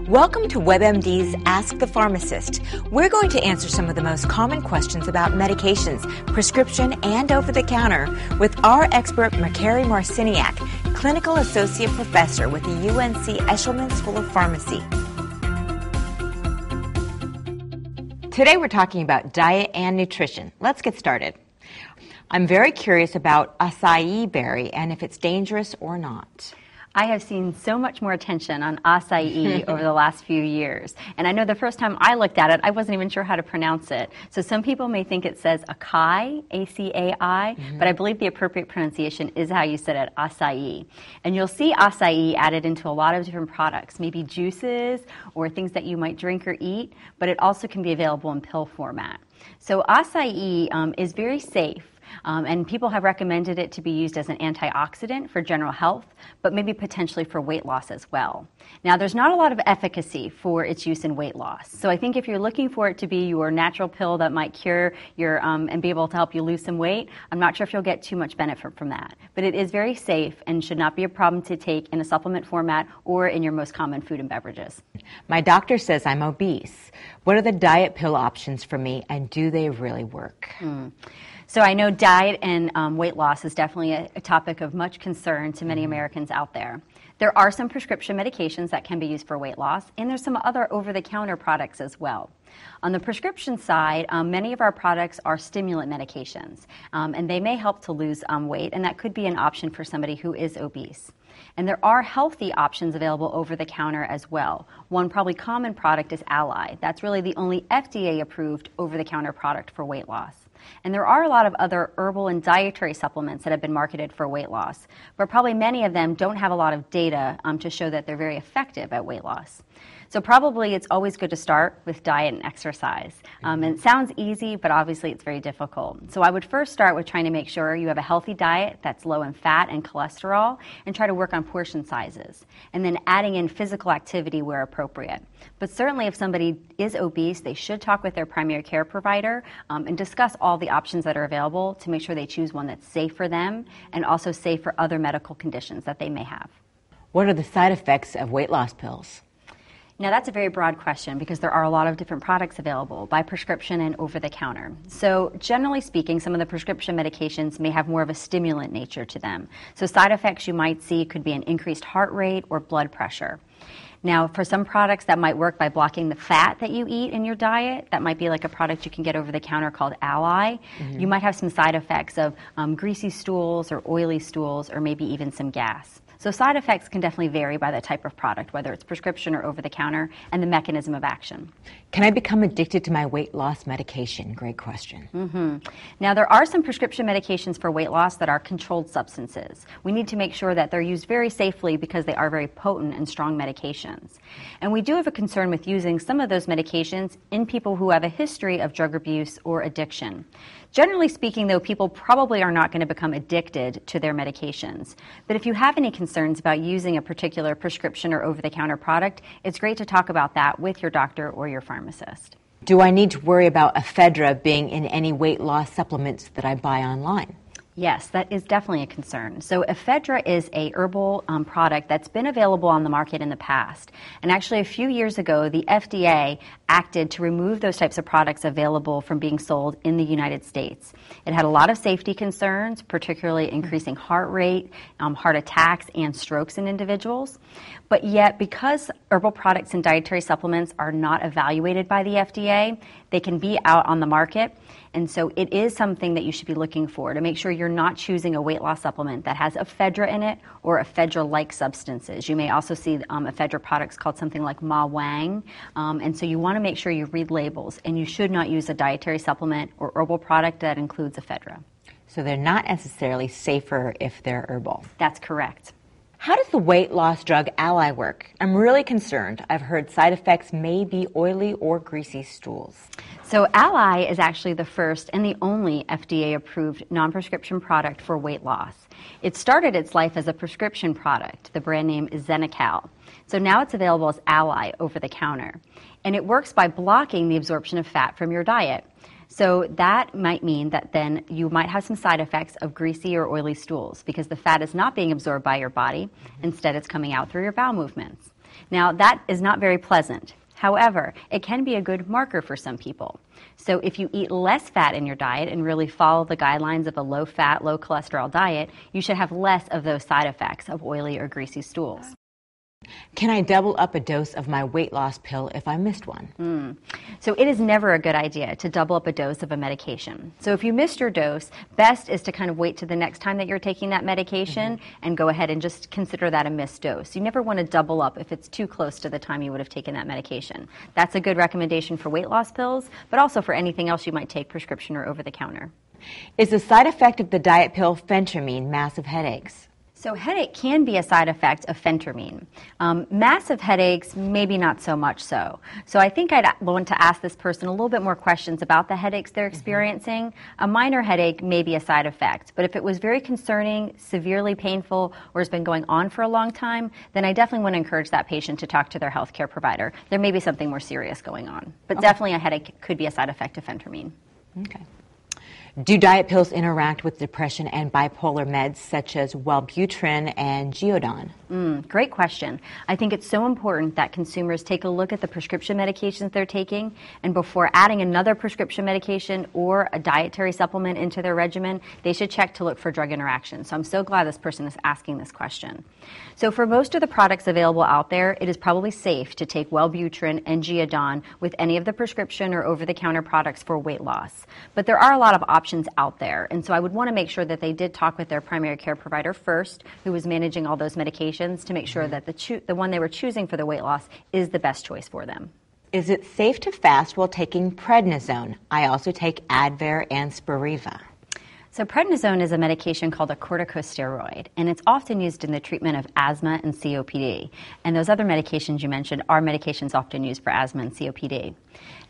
Welcome to WebMD's Ask the Pharmacist. We're going to answer some of the most common questions about medications, prescription and over-the-counter with our expert Makary Marciniak, Clinical Associate Professor with the UNC Eshelman School of Pharmacy. Today we're talking about diet and nutrition. Let's get started. I'm very curious about acai berry and if it's dangerous or not. I have seen so much more attention on acai over the last few years. And I know the first time I looked at it, I wasn't even sure how to pronounce it. So some people may think it says acai, A-C-A-I, but I believe the appropriate pronunciation is how you said it, acai. And you'll see acai added into a lot of different products, maybe juices or things that you might drink or eat, but it also can be available in pill format. So acai is very safe. And people have recommended it to be used as an antioxidant for general health, but maybe potentially for weight loss as well. Now, there's not a lot of efficacy for its use in weight loss. So I think if you're looking for it to be your natural pill that might cure your and be able to help you lose some weight, I'm not sure if you'll get too much benefit from that. But it is very safe and should not be a problem to take in a supplement format or in your most common food and beverages. My doctor says I'm obese. What are the diet pill options for me, and do they really work? So I know diet and weight loss is definitely a topic of much concern to many Americans out there. There are some prescription medications that can be used for weight loss, and there's some other over-the-counter products as well. On the prescription side, many of our products are stimulant medications, and they may help to lose weight, and that could be an option for somebody who is obese. And there are healthy options available over the counter as well. One probably common product is Aloe. That's really the only FDA-approved over-the-counter product for weight loss. And there are a lot of other herbal and dietary supplements that have been marketed for weight loss, but probably many of them don't have a lot of data to show that they're very effective at weight loss. So probably it's always good to start with diet and exercise. And it sounds easy, but obviously it's very difficult. So I would first start with trying to make sure you have a healthy diet that's low in fat and cholesterol, and try to work on portion sizes. And then adding in physical activity where appropriate. But certainly if somebody is obese, they should talk with their primary care provider and discuss all the options that are available to make sure they choose one that's safe for them and also safe for other medical conditions that they may have. What are the side effects of weight loss pills? Now, that's a very broad question because there are a lot of different products available by prescription and over-the-counter. So generally speaking, some of the prescription medications may have more of a stimulant nature to them. So side effects you might see could be an increased heart rate or blood pressure. Now, for some products that might work by blocking the fat that you eat in your diet, that might be like a product you can get over the counter called Aloe. You might have some side effects of greasy stools or oily stools or maybe even some gas. So side effects can definitely vary by the type of product, whether it's prescription or over-the-counter, and the mechanism of action. Can I become addicted to my weight loss medication? Great question. Now, there are some prescription medications for weight loss that are controlled substances. We need to make sure that they're used very safely because they are very potent and strong medications. And we do have a concern with using some of those medications in people who have a history of drug abuse or addiction. Generally speaking, though, people probably are not going to become addicted to their medications. But if you have any concerns about using a particular prescription or over-the-counter product, it's great to talk about that with your doctor or your pharmacist. Do I need to worry about ephedra being in any weight loss supplements that I buy online? Yes, that is definitely a concern. So ephedra is a herbal product that's been available on the market in the past. And actually a few years ago, the FDA acted to remove those types of products available from being sold in the United States. It had a lot of safety concerns, particularly increasing heart rate, heart attacks, and strokes in individuals. But yet, because herbal products and dietary supplements are not evaluated by the FDA, they can be out on the market. And so it is something that you should be looking for to make sure you're not choosing a weight loss supplement that has ephedra in it or ephedra-like substances. You may also see ephedra products called something like Ma Wang. And so you want to make sure you read labels, and you should not use a dietary supplement or herbal product that includes ephedra. So they're not necessarily safer if they're herbal. That's correct. How does the weight loss drug Aloe work? I'm really concerned. I've heard side effects may be oily or greasy stools. So Aloe is actually the first and the only FDA-approved non-prescription product for weight loss. It started its life as a prescription product. The brand name is Xenical. So now it's available as Aloe over the counter. And it works by blocking the absorption of fat from your diet. So that might mean that then you might have some side effects of greasy or oily stools because the fat is not being absorbed by your body. Instead, it's coming out through your bowel movements. Now, that is not very pleasant. However, it can be a good marker for some people. So if you eat less fat in your diet and really follow the guidelines of a low-fat, low-cholesterol diet, you should have less of those side effects of oily or greasy stools. Can I double up a dose of my weight loss pill if I missed one? So it is never a good idea to double up a dose of a medication. So if you missed your dose, best is to kind of wait to the next time that you're taking that medication and go ahead and just consider that a missed dose. You never want to double up if it's too close to the time you would have taken that medication. That's a good recommendation for weight loss pills, but also for anything else you might take, prescription or over the counter. Is the side effect of the diet pill phentermine massive headaches? So headache can be a side effect of phentermine. Massive headaches, maybe not so much so. So I think I'd want to ask this person a little bit more questions about the headaches they're experiencing. A minor headache may be a side effect, but if it was very concerning, severely painful, or has been going on for a long time, then I definitely want to encourage that patient to talk to their healthcare provider. There may be something more serious going on, but definitely a headache could be a side effect of phentermine. Okay. Do diet pills interact with depression and bipolar meds such as Wellbutrin and Geodon? Great question. I think it's so important that consumers take a look at the prescription medications they're taking, and before adding another prescription medication or a dietary supplement into their regimen, they should check to look for drug interactions. So I'm so glad this person is asking this question. So for most of the products available out there, it is probably safe to take Wellbutrin and Geodon with any of the prescription or over-the-counter products for weight loss. But there are a lot of options out there, and so I would want to make sure that they did talk with their primary care provider first, who was managing all those medications, to make sure that the one they were choosing for the weight loss is the best choice for them. Is it safe to fast while taking prednisone? I also take Advair and Spiriva. So prednisone is a medication called a corticosteroid, and it's often used in the treatment of asthma and COPD. And those other medications you mentioned are medications often used for asthma and COPD.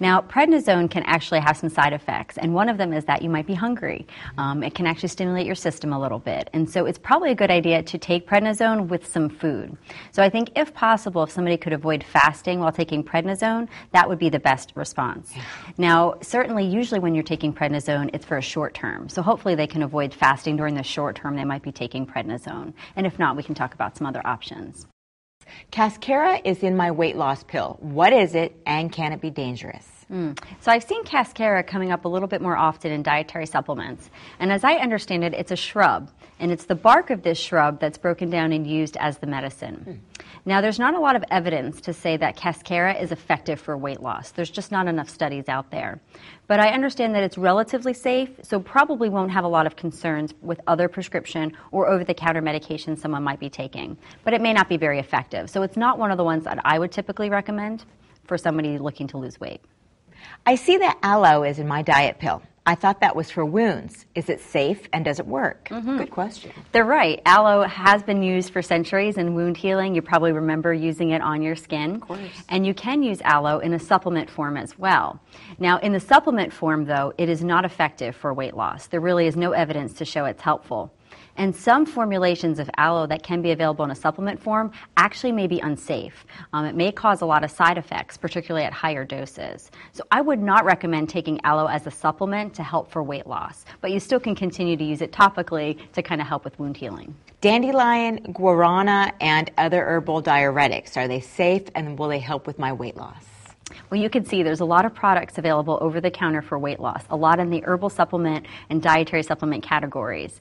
Now, prednisone can actually have some side effects, and one of them is that you might be hungry. It can actually stimulate your system a little bit, and so it's probably a good idea to take prednisone with some food. So I think if possible, if somebody could avoid fasting while taking prednisone, that would be the best response. Now, certainly, usually when you're taking prednisone, it's for a short term, so hopefully they can avoid fasting during the short term. They might be taking prednisone, and if not, we can talk about some other options. Cascara is in my weight loss pill. What is it, and can it be dangerous? So I've seen Cascara coming up a little bit more often in dietary supplements. And as I understand it, it's a shrub. And it's the bark of this shrub that's broken down and used as the medicine. Now, there's not a lot of evidence to say that Cascara is effective for weight loss. There's just not enough studies out there. But I understand that it's relatively safe, so probably won't have a lot of concerns with other prescription or over-the-counter medications someone might be taking. But it may not be very effective. So it's not one of the ones that I would typically recommend for somebody looking to lose weight. I see that aloe is in my diet pill. I thought that was for wounds. Is it safe and does it work? Good question. They're right. Aloe has been used for centuries in wound healing. You probably remember using it on your skin. Of course. And you can use aloe in a supplement form as well. Now, in the supplement form, though, it is not effective for weight loss. There really is no evidence to show it's helpful. And some formulations of aloe that can be available in a supplement form actually may be unsafe. It may cause a lot of side effects, particularly at higher doses. So I would not recommend taking aloe as a supplement to help for weight loss, but you still can continue to use it topically to kind of help with wound healing. Dandelion, guarana, and other herbal diuretics, are they safe and will they help with my weight loss? Well, you can see there's a lot of products available over the counter for weight loss, a lot in the herbal supplement and dietary supplement categories.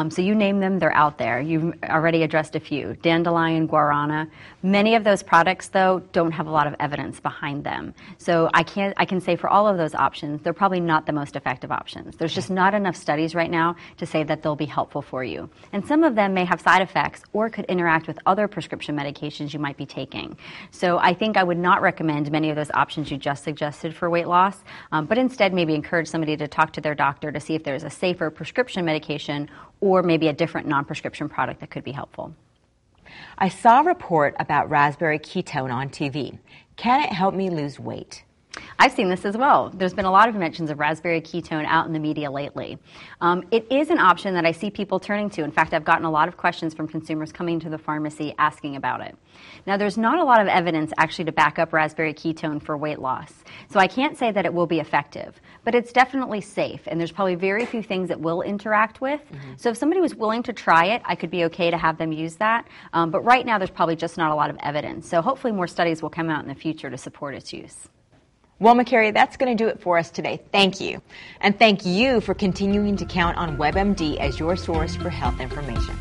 So you name them, they're out there. You've already addressed a few. Dandelion, guarana. Many of those products, though, don't have a lot of evidence behind them. So I can say for all of those options, they're probably not the most effective options. There's just not enough studies right now to say that they'll be helpful for you. And some of them may have side effects or could interact with other prescription medications you might be taking. So I think I would not recommend many of those options you just suggested for weight loss, but instead maybe encourage somebody to talk to their doctor to see if there's a safer prescription medication or maybe a different non-prescription product that could be helpful. I saw a report about raspberry ketone on TV. Can it help me lose weight? I've seen this as well. There's been a lot of mentions of raspberry ketone out in the media lately. It is an option that I see people turning to. In fact, I've gotten a lot of questions from consumers coming to the pharmacy asking about it. Now, there's not a lot of evidence actually to back up raspberry ketone for weight loss. So I can't say that it will be effective, but it's definitely safe, and there's probably very few things it will interact with. So if somebody was willing to try it, I could be okay to have them use that. But right now, there's probably just not a lot of evidence. So hopefully more studies will come out in the future to support its use. Well, McCary, that's going to do it for us today. Thank you. And thank you for continuing to count on WebMD as your source for health information.